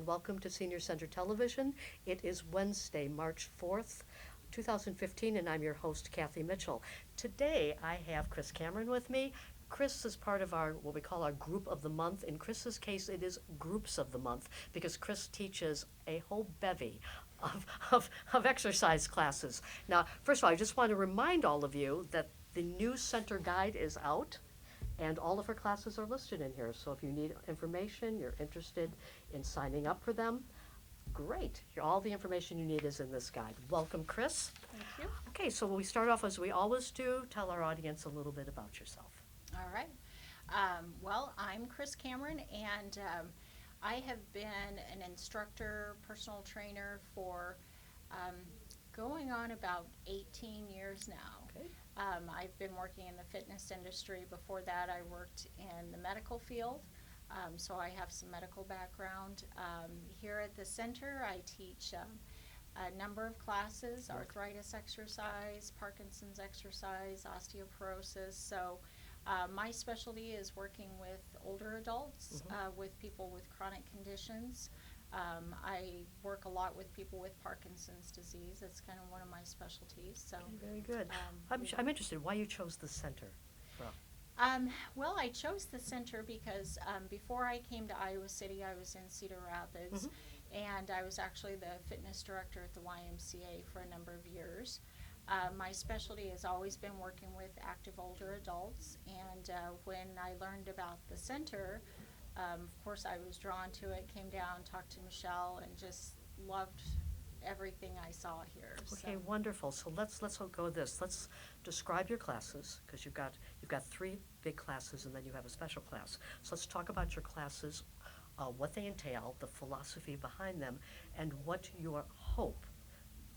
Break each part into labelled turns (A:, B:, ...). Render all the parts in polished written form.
A: welcome to Senior Center Television. It is Wednesday, March 4th, 2015, and I'm your host, Kathy Mitchell. Today, I have Kris Cameron with me. Kris is part of our, what we call our group of the month. In Kris's case, it is groups of the month because Kris teaches a whole bevy of exercise classes. Now, first of all, I just want to remind all of you that the new center guide is out. And all of her classes are listed in here. So if you need information, you're interested in signing up for them, great. All the information you need is in this guide. Welcome, Kris.
B: Thank you.
A: Okay, so we start off as we always do. Tell our audience a little bit about yourself.
B: All right. Well, I'm Kris Cameron, and I have been an instructor, personal trainer for going on about 18 years now.
A: Okay.
B: I've been working in the fitness industry. Before that, I worked in the medical field, so I have some medical background. Here at the center, I teach a number of classes: arthritis exercise, Parkinson's exercise, osteoporosis. So my specialty is working with older adults, with people with chronic conditions. I work a lot with people with Parkinson's disease. That's kind of one of my specialties. So
A: Okay, very good. I'm interested why you chose the center.
B: Well, I chose the center because before I came to Iowa City, I was in Cedar Rapids, and I was actually the fitness director at the YMCA for a number of years. My specialty has always been working with active older adults, and when I learned about the center, of course I was drawn to it, came down, talked to Michelle, and just loved everything I saw here.
A: Okay, so. Wonderful. So let's go with this. Let's describe your classes, because you've got 3 big classes and then you have a special class. So let's talk about your classes, what they entail, the philosophy behind them, and what you hope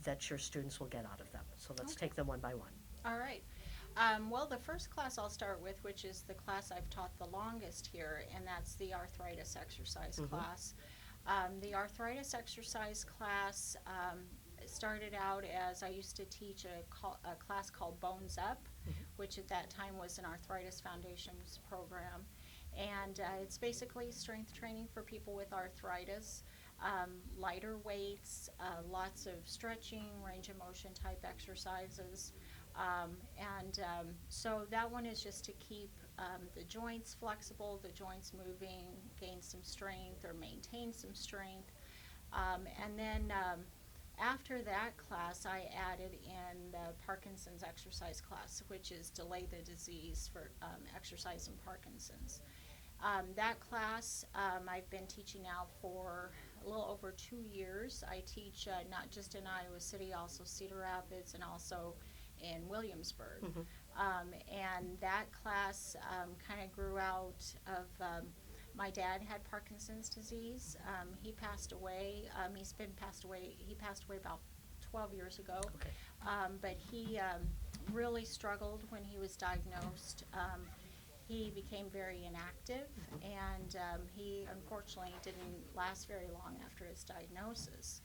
A: that your students will get out of them. So let's take them one by one.
B: All right. Well, the first class I'll start with, which is the class I've taught the longest here, and that's the arthritis exercise class. The arthritis exercise class started out as I used to teach a class called Bones Up, which at that time was an Arthritis Foundations program. And it's basically strength training for people with arthritis, lighter weights, lots of stretching, range of motion type exercises. So that one is just to keep the joints flexible, the joints moving, gain some strength or maintain some strength. And then after that class, I added in the Parkinson's exercise class, which is delay the disease for exercise in Parkinson's. That class I've been teaching now for a little over 2 years. I teach not just in Iowa City, also Cedar Rapids, and also in Williamsburg. And that class kind of grew out of my dad had Parkinson's disease. He passed away. He passed away about 12 years ago.
A: Okay.
B: But he really struggled when he was diagnosed. He became very inactive, and he unfortunately didn't last very long after his diagnosis.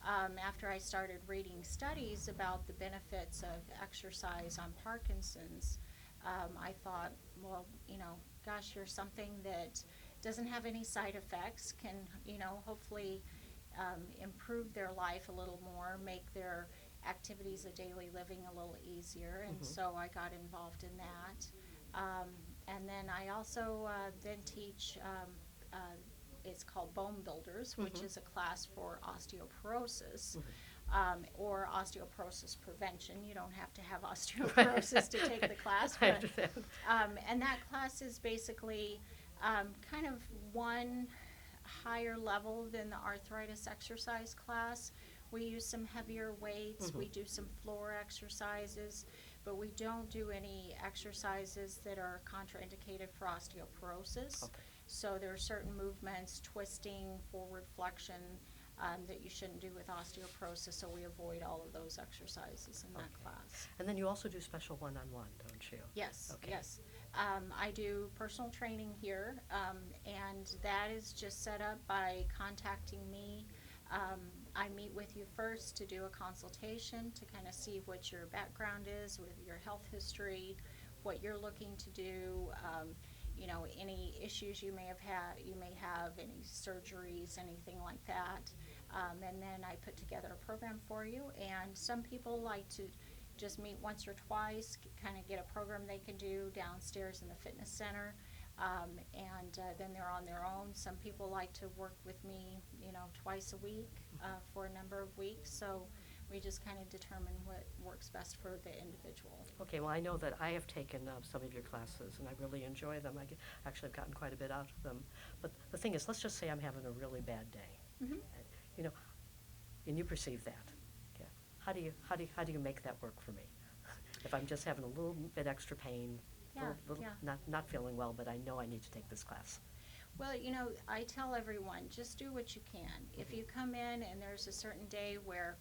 B: After I started reading studies about the benefits of exercise on Parkinson's, I thought, well, gosh, here's something that doesn't have any side effects, can, hopefully improve their life a little more, make their activities of daily living a little easier, and so I got involved in that. And then I also then teach it's called Bone Builders, which is a class for osteoporosis, or osteoporosis prevention. You don't have to have osteoporosis to take the class.
A: I understand.
B: And that class is basically kind of one higher level than the arthritis exercise class. We use some heavier weights, we do some floor exercises, but we don't do any exercises that are contraindicated for osteoporosis.
A: Okay.
B: So there are certain movements, twisting, forward flexion, that you shouldn't do with osteoporosis, so we avoid all of those exercises in that class.
A: And then you also do special one-on-one, don't you?
B: Yes,
A: okay.
B: Yes. I do personal training here, and that is just set up by contacting me. I meet with you first to do a consultation to kind of see what your background is with your health history, what you're looking to do. any issues you may have any surgeries, anything like that. And then I put together a program for you. And some people like to just meet once or twice, kind of get a program they can do downstairs in the fitness center. And then they're on their own. Some people like to work with me, twice a week for a number of weeks. So we just kind of determine what works best for the individual.
A: Okay, well, I know that I have taken some of your classes, and I really enjoy them. Actually, I've gotten quite a bit out of them. But the thing is, let's just say I'm having a really bad day,
B: Mm-hmm.
A: and you perceive that. Okay. How do you make that work for me? If I'm just having a little bit extra pain, not feeling well, but I know I need to take this class.
B: Well, I tell everyone, just do what you can. If you come in and there's a certain day where,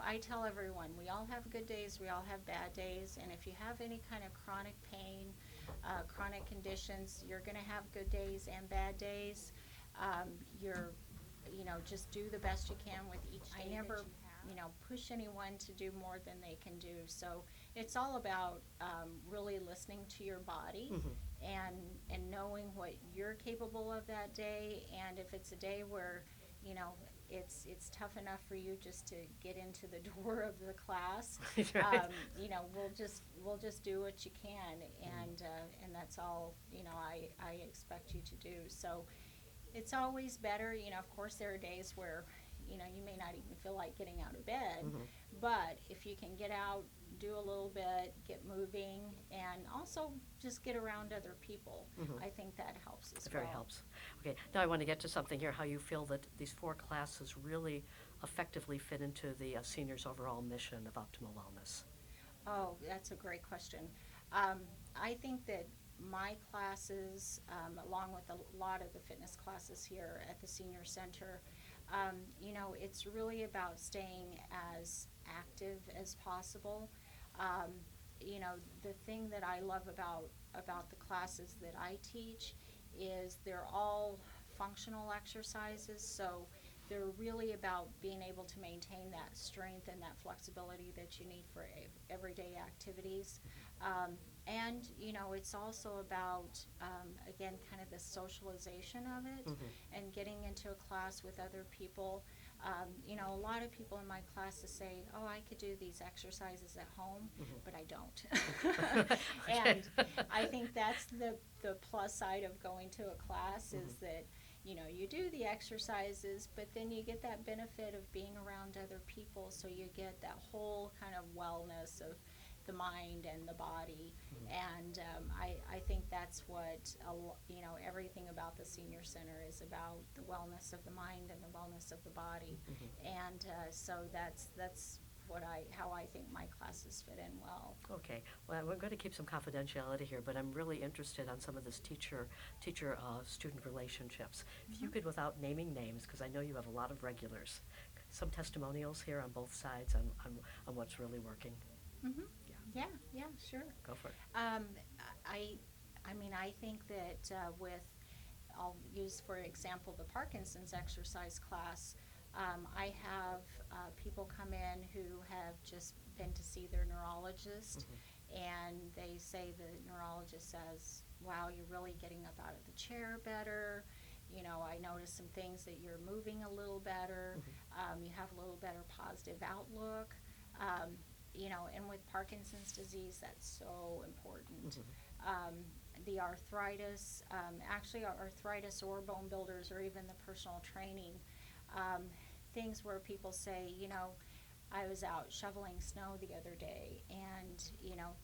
B: I tell everyone, we all have good days, we all have bad days, and if you have any kind of chronic pain, chronic conditions, you're going to have good days and bad days. Just do the best you can with each day. I never, push anyone to do more than they can do. So it's all about really listening to your body.
A: Mm-hmm.
B: And knowing what you're capable of that day, and if it's a day where it's tough enough for you just to get into the door of the class,
A: Right.
B: we'll just do what you can, and that's all I expect you to do. So it's always better. Of course there are days where you may not even feel like getting out of bed,
A: Mm-hmm.
B: but if you can get out, do a little bit, get moving, and also just get around other people.
A: Mm-hmm.
B: I think that helps as
A: It
B: well.
A: very helps. Okay, now I want to get to something here, how you feel that these 4 classes really effectively fit into the seniors' overall mission of optimal wellness.
B: Oh, that's a great question. I think that my classes, along with a lot of the fitness classes here at the senior center, it's really about staying as active as possible. The thing that I love about the classes that I teach is they're all functional exercises, so they're really about being able to maintain that strength and that flexibility that you need for everyday activities. And it's also about, again, kind of the socialization of it.
A: Mm-hmm.
B: And getting into a class with other people. A lot of people in my classes say, oh, I could do these exercises at home,
A: Mm-hmm.
B: but I don't. And I think that's the plus side of going to a class is
A: Mm-hmm.
B: that, you do the exercises, but then you get that benefit of being around other people, so you get that whole kind of wellness of the mind and the body.
A: Mm-hmm.
B: And I think that's what everything about the senior center is about: the wellness of the mind and the wellness of the body.
A: Mm-hmm.
B: And so that's how I think my classes fit in well.
A: Okay, well, we're going to keep some confidentiality here, but I'm really interested on some of this teacher-student relationships. If you
B: Mhm.
A: could, without naming names, because I know you have a lot of regulars, some testimonials here on both sides on what's really working.
B: Mm-hmm.
A: Yeah.
B: Yeah, sure.
A: Go for it.
B: I think that I'll use, for example, the Parkinson's exercise class. I have people come in who have just been to see their neurologist,
A: Mm-hmm.
B: and they say the neurologist says, wow, you're really getting up out of the chair better. I noticed some things that you're moving a little better.
A: Mm-hmm.
B: You have a little better positive outlook. And with Parkinson's disease, that's so important.
A: Mm-hmm.
B: The arthritis, actually arthritis or bone builders or even the personal training, things where people say, I was out shoveling snow the other day, and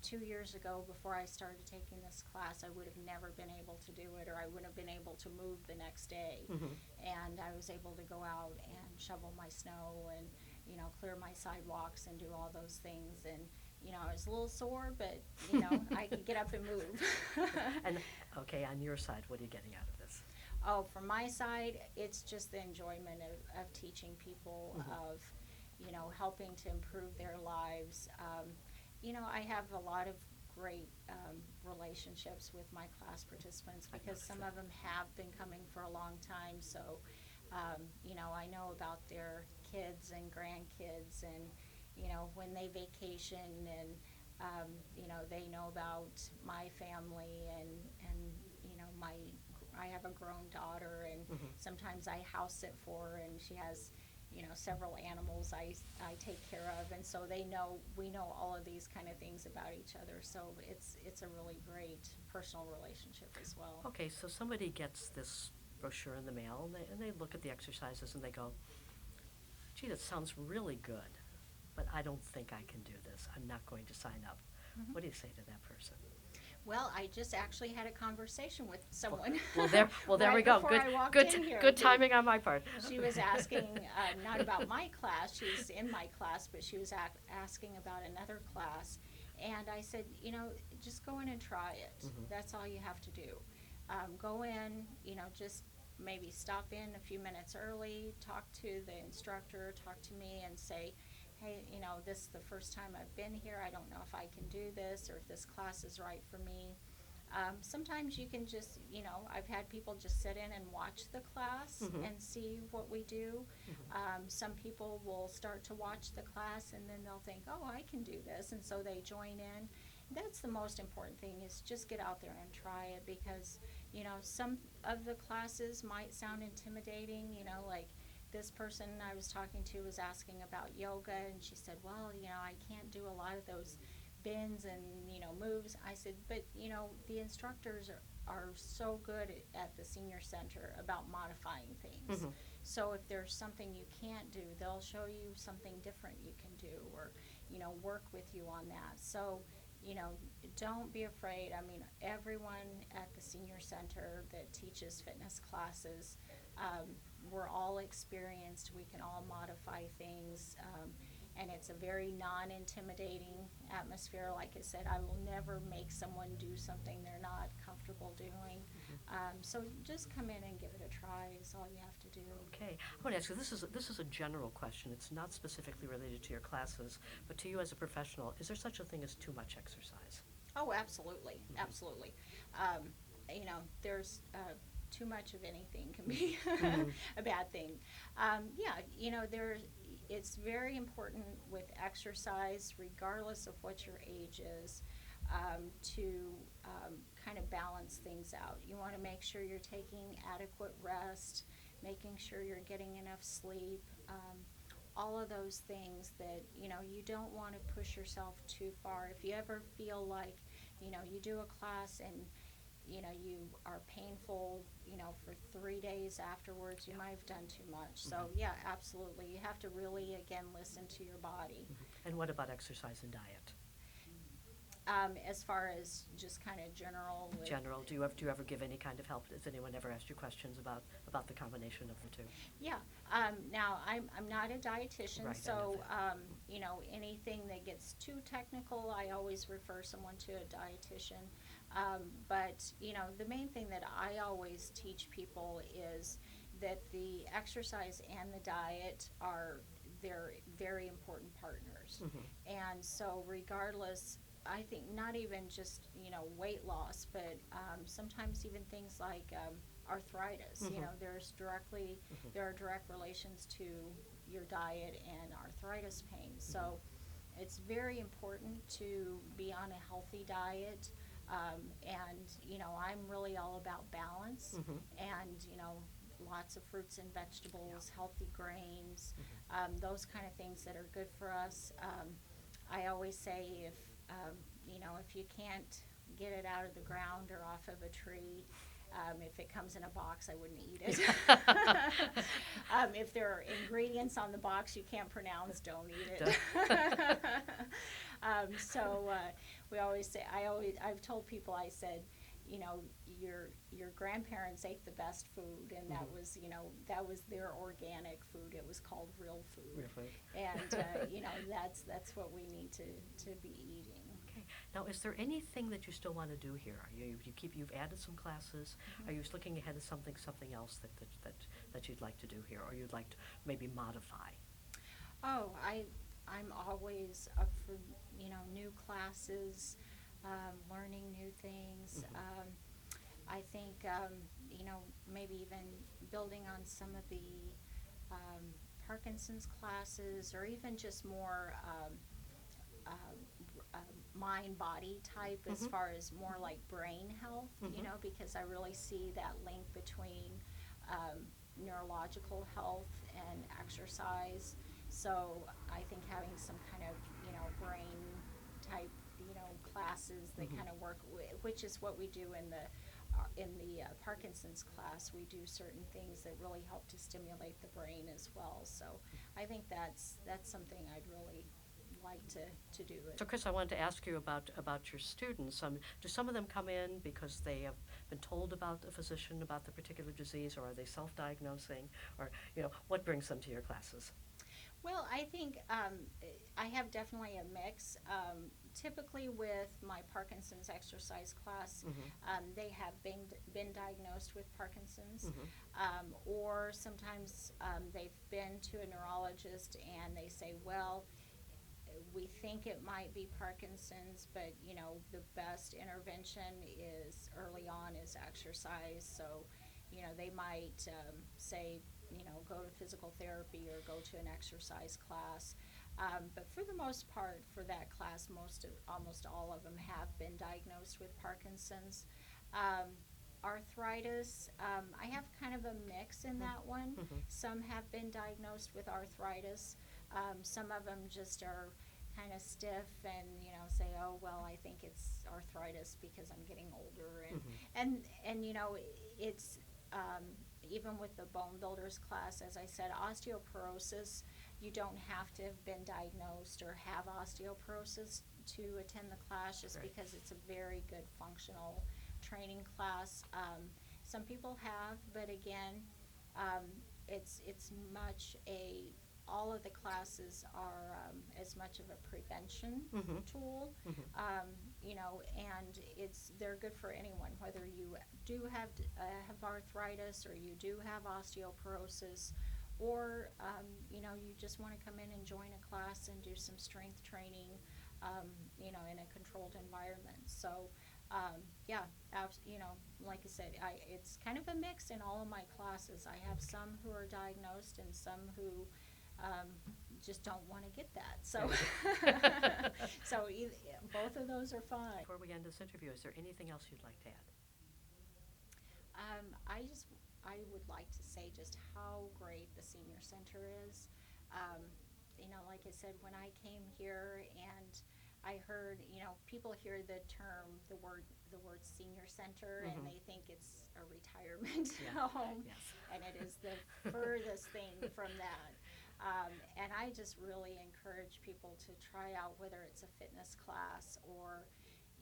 B: 2 years ago, before I started taking this class, I would have never been able to do it, or I wouldn't have been able to move the next day.
A: Mm-hmm.
B: And I was able to go out and shovel my snow and clear my sidewalks and do all those things. And I was a little sore, but I could get up and move.
A: And okay, on your side, what are you getting out of this?
B: Oh, from my side, it's just the enjoyment of teaching people,
A: Mm-hmm.
B: of helping to improve their lives. I have a lot of great relationships with my class participants because some of them have been coming for a long time. So, I know about their kids and grandkids, and when they vacation, and they know about my family, and I have a grown daughter, and sometimes I house sit for her, and she has, several animals I take care of, and so we know all of these kind of things about each other. So it's a really great personal relationship as well.
A: Okay, so somebody gets this brochure in the mail, and they look at the exercises and they go, gee, that sounds really good, but I don't think I can do this. I'm not going to sign up. What do you say to that person?
B: Well, I just actually had a conversation with someone.
A: Well, there
B: right
A: we go. Good timing on my part.
B: She was asking not about my class. She's in my class, but she was asking about another class, and I said, just go in and try it. That's all you have to do. Go in, just maybe stop in a few minutes early, talk to the instructor, talk to me, and say, hey, this is the first time I've been here. I don't know if I can do this or if this class is right for me. Sometimes you can just, I've had people just sit in and watch the class and see what we do. Some people will start to watch the class and then they'll think, oh, I can do this, and so they join in. That's the most important thing, is just get out there and try it, because, some of the classes might sound intimidating, like this person I was talking to was asking about yoga, and she said, well, I can't do a lot of those bends and, moves. I said, but, the instructors are so good at the senior center about modifying things. So if there's something you can't do, they'll show you something different you can do, or, work with you on that. So, don't be afraid. I mean, everyone at the senior center that teaches fitness classes, we're all experienced. We can all modify things, and it's a very non-intimidating atmosphere. Like I said, I will never make someone do something they're not comfortable doing. So just come in and give it a try is all you have to do.
A: Okay, I want to ask you, this is a general question. It's not specifically related to your classes, but to you as a professional, is there such a thing as too much exercise?
B: Oh, absolutely, absolutely. There's too much of anything can be a bad thing. It's very important with exercise, regardless of what your age is, to kind of balance things out. You want to make sure you're taking adequate rest, making sure you're getting enough sleep, all of those things that, you don't want to push yourself too far. If you ever feel like, you do a class and, you are painful, for 3 days afterwards, you might have done too much. So, yeah, absolutely. You have to really, again, listen to your body.
A: And what about exercise and diet?
B: As far as just kind of general.
A: Do you ever give any kind of help? Has anyone ever asked you questions about the combination of the two?
B: Yeah. Now, I'm not a dietitian,
A: Right,
B: so, anything that gets too technical, I always refer someone to a dietitian. But, the main thing that I always teach people is that the exercise and the diet they're very important partners. And so regardless, I think not even just, weight loss, but sometimes even things like arthritis. There are direct relations to your diet and arthritis pain. So it's very important to be on a healthy diet. And, I'm really all about balance and, lots of fruits and vegetables, healthy grains, those kind of things that are good for us. I always say if you can't get it out of the ground or off of a tree, if it comes in a box, I wouldn't eat it. If there are ingredients on the box you can't pronounce, don't eat it. We always say, I've told people, I said, your grandparents ate the best food, and that was their organic food. It was called real food.
A: Real food.
B: And that's what we need to be eating.
A: Okay. Now, is there anything that you still want to do here? You've added some classes. Are you looking ahead of something else that you'd like to do here, or you'd like to maybe modify?
B: Oh, I'm always up for new classes, learning new things. I think maybe even building on some of the Parkinson's classes, or even just more mind-body type as far as more like brain health, you know, because I really see that link between neurological health and exercise. So I think having some kind of, you know, brain type, you know, classes that kind of work, which is what we do in the Parkinson's class. We do certain things that really help to stimulate the brain as well. So I think that's something I'd really like to do.
A: So, Kris, I wanted to ask you about your students. Do some of them come in because they have been told about a physician about the particular disease, or are they self-diagnosing, or, you know, what brings them to your classes?
B: Well, I think I have definitely a mix. Typically with my Parkinson's exercise class, they have been diagnosed with Parkinson's, or sometimes they've been to a neurologist and they say, well, we think it might be Parkinson's, but, you know, the best intervention is early on is exercise. So, you know, they might say, you know, go to physical therapy or go to an exercise class. But for the most part, for that class, almost all of them have been diagnosed with Parkinson's. Arthritis, I have kind of a mix in that one. Some have been diagnosed with arthritis. Some of them just are kind of stiff and, you know, say, oh, well, I think it's arthritis because I'm getting older. And you know, it's even with the bone builders class, as I said, osteoporosis, you don't have to have been diagnosed or have osteoporosis to attend the class, just because it's a very good functional training class. Some people have, but again, it's much all of the classes are as much of a prevention tool, you know, and they're good for anyone, whether you do have arthritis or you do have osteoporosis, or you know, you just want to come in and join a class and do some strength training, you know, in a controlled environment. So yeah, you know, like I said, it's kind of a mix in all of my classes. I have some who are diagnosed and some who just don't want to get that. So, so both of those are fine.
A: Before we end this interview, is there anything else you'd like to add?
B: I would like to say just how great the senior center is. You know, like I said, when I came here and I heard, you know, people hear the word senior center, and they think it's a retirement home, and it is the furthest thing from that. And I just really encourage people to try out, whether it's a fitness class or,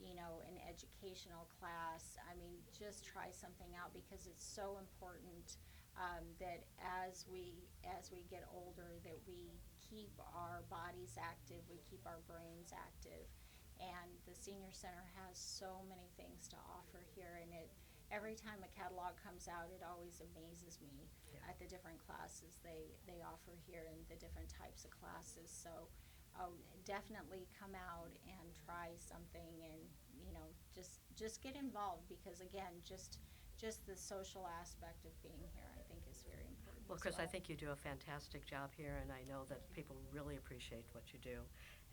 B: you know, an educational class. I mean, just try something out, because it's so important that as we get older, that we keep our bodies active, we keep our brains active. And the senior center has so many things to offer here, and every time a catalog comes out, it always amazes me at the different classes they offer here and the different types of classes. So definitely come out and try something, and, you know, just get involved, because again, just the social aspect of being here, I think, is very important.
A: Well, Kris, I think you do a fantastic job here, and I know that people really appreciate what you do.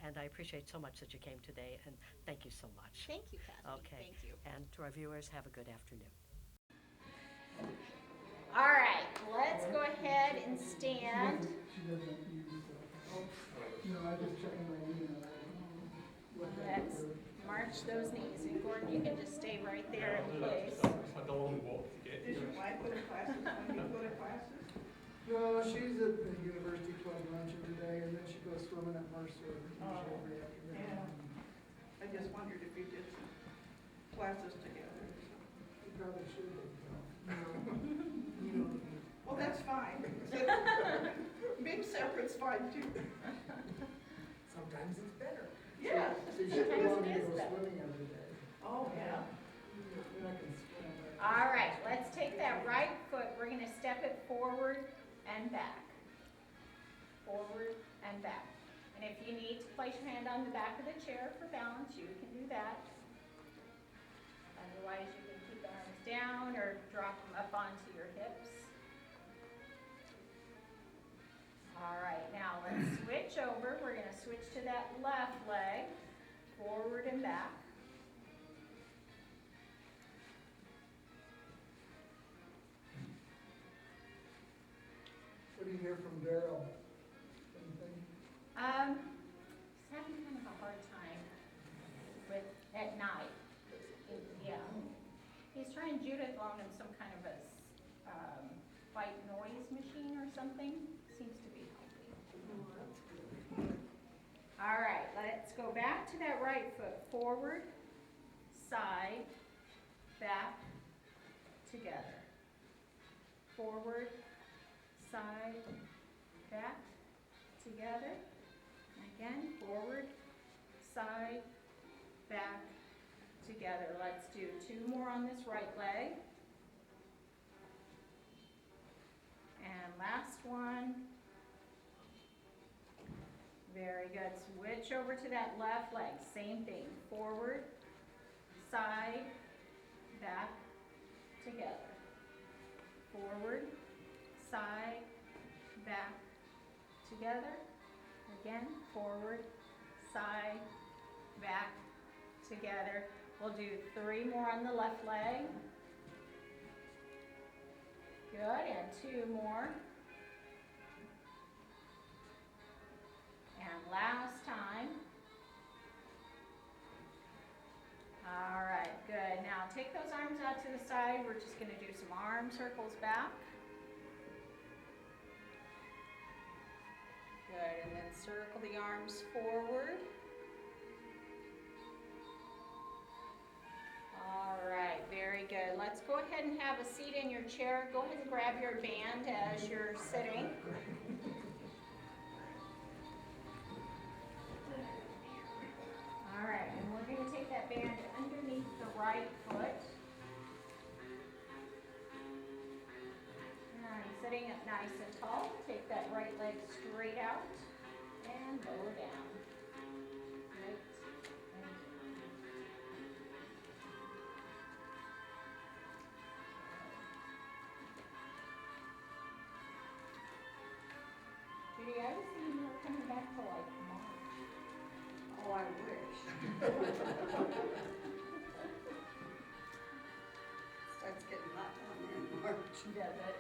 A: And I appreciate so much that you came today, and thank you so much.
B: Thank you, Kathy.
A: Okay.
B: Thank you.
A: And to our viewers, have a good afternoon.
B: All right, let's go ahead and stand. Let's march those knees. And Gordon, you can just stay right there in place.
C: I don't want to walk to get
D: Does your wife go to classes when you go to classes?
E: No, she's at the University Club lunch every day, and then she goes swimming at Mercer usually every afternoon.
D: Yeah. I just wondered if you did some classes together.
E: You probably should have. No. You don't.
D: Well, that's fine. Being separate's fine too.
E: Sometimes it's better.
D: Yeah.
E: So you should
B: Sometimes
E: want
B: it
E: to
B: is
E: go
B: better.
E: swimming every day.
D: Oh, yeah.
E: You're not gonna swim.
B: All right, let's take that right foot. We're going to step it forward and back. Forward and back. And if you need to place your hand on the back of the chair for balance, you can do that. Otherwise, you can keep the arms down or drop them up onto your hips. All right, now let's switch. switch over. We're gonna switch to that left leg, forward and back.
E: What do you hear from Daryl? Anything?
B: He's having kind of a hard time with, at night. Yeah. He's trying Judith on him some kind of a, white noise machine or something. Seems to be helping. All right, let's go back to that right foot. Forward, side, back, together. Forward, side, back, together. Again, forward, side, back, together. Let's do 2 more on this right leg. And last one. Very good. Switch over to that left leg. Same thing. Forward, side, back, together. Forward, side, back, together. Again, forward, side, back, together. We'll do 3 more on the left leg. Good, and 2 more. And last time. All right, good. Now take those arms out to the side. We're just going to do some arm circles back. Good, and then circle the arms forward. All right, very good. Let's go ahead and have a seat in your chair. Go ahead and grab your band as you're sitting. All right, and we're going to take that band underneath the right foot. And sitting up nice and tall, take that right leg straight out and lower down. Right and down. Judy, I was thinking you were coming back to like March.
D: Oh, I wish. Starts getting hot down there in March.
B: Does it?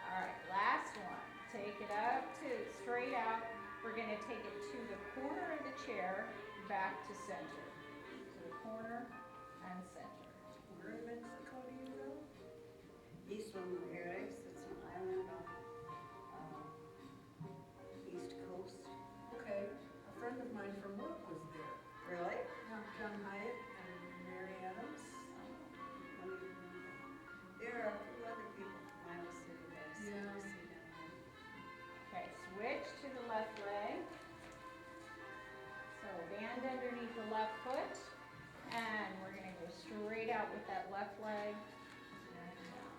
B: All right, last one. Take it up to straight out. We're going to take it to the corner of the chair, back to center. To the corner and center.
D: Where in Mexico do you go? East one, Aires. It's an island off East Coast.
C: Okay, a friend of mine from work was there.
D: Really?
C: John Hyatt and Mary Adams.
D: There are a few other people from Iowa City that I see
C: Yeah.
D: down there.
B: Okay, switch to the left leg. So band underneath the left foot. And we're going to go straight out with that left leg. And down.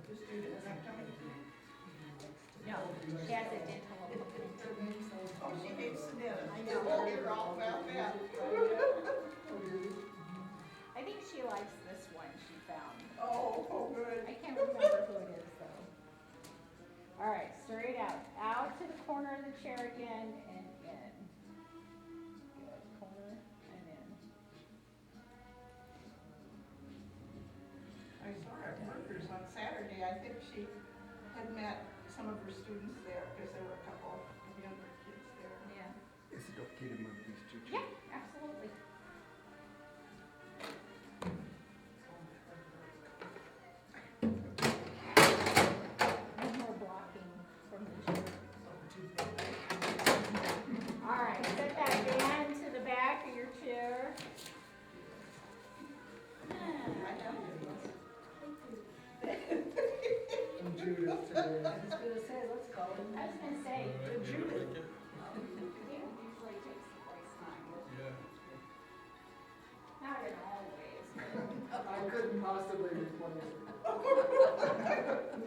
C: This dude is
B: No, she has a dental appointment.
D: Oh, she hates the dentist.
C: I know.
D: We'll get her all found out.
B: I think she likes this one she found.
D: Oh, good.
B: I can't remember who it is though. All right, straight out. Out to the corner of the chair again and in. Good, corner and in.
D: I saw her at Workers on Saturday. I think she had met some of her students there because there were a couple of younger kids there.
B: Yeah.
F: Is it okay to move these two
B: Yeah,
F: chairs?
B: absolutely. No more blocking from the chair. All right, set that band to the back of your chair.
E: And Judith today.
C: I was gonna say, let's call him.
B: I was gonna say,
C: Judith.
B: you usually takes the place time. Not in all ways.
E: I couldn't possibly replace her.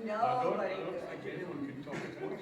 D: Nobody
F: I don't
D: could.
F: think anyone can talk as much.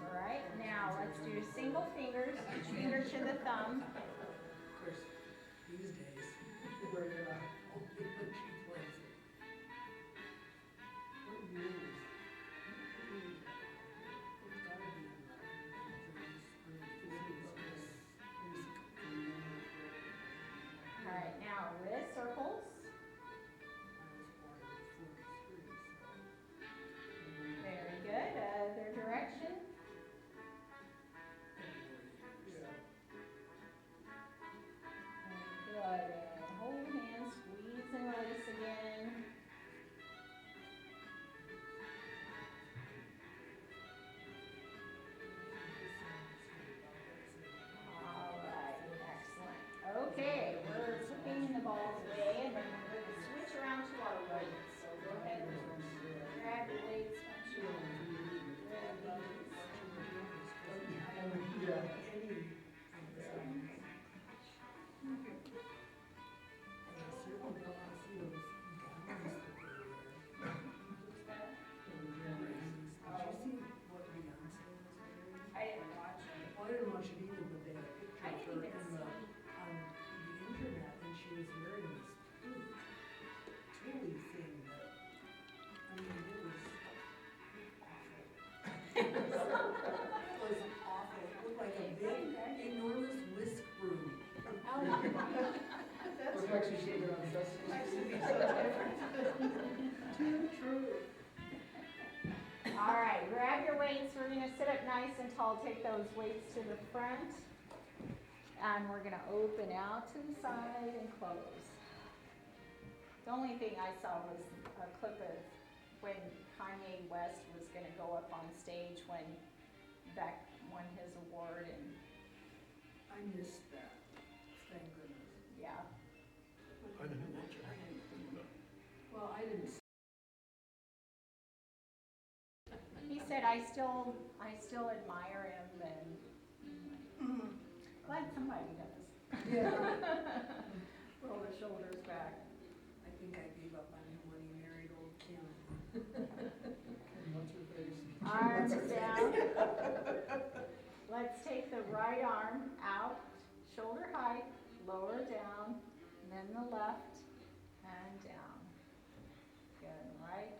B: All right, now let's do single fingers, each finger to the thumb.
C: Of course, these days,
E: Where you're at.
C: only when she plays it. What year is? It's gotta be in like the 30s,
B: All right, now wrist circles. Very good. Other direction.
E: Yeah.
B: Good. And hold hands, squeeze and release again. All right, excellent. Okay, we're flipping the balls away and then we're going to switch around to our weights. So go ahead and grab your weights once you're ready.
E: Yeah.
B: I didn't watch it.
C: Well, I didn't watch it either, but they had a picture
B: I
C: of
B: didn't
C: her
B: even
C: on the internet, and she was wearing this tulle thing that, I mean, it was awful. It was awful. It looked like a big, enormous whisk broom.
E: Looks like she should have been on Sesame Street.
C: Too true.
B: All right, grab your weights. We're going to sit up nice and tall. Take those weights to the front. And we're going to open out to the side and close. The only thing I saw was a clip of when Kanye West was going to go up on stage when Beck won his award. And
C: I missed that. Thank goodness.
B: yeah.
F: I didn't watch it.
C: Well, I didn't.
B: He said, I still admire him, and glad somebody does.
C: Yeah.
B: Roll the shoulders back.
C: I think I gave up on him when he married old Kim.
E: What's her face?
B: Arms down. Let's take the right arm out, shoulder height, lower down, and then the left and down. Good, right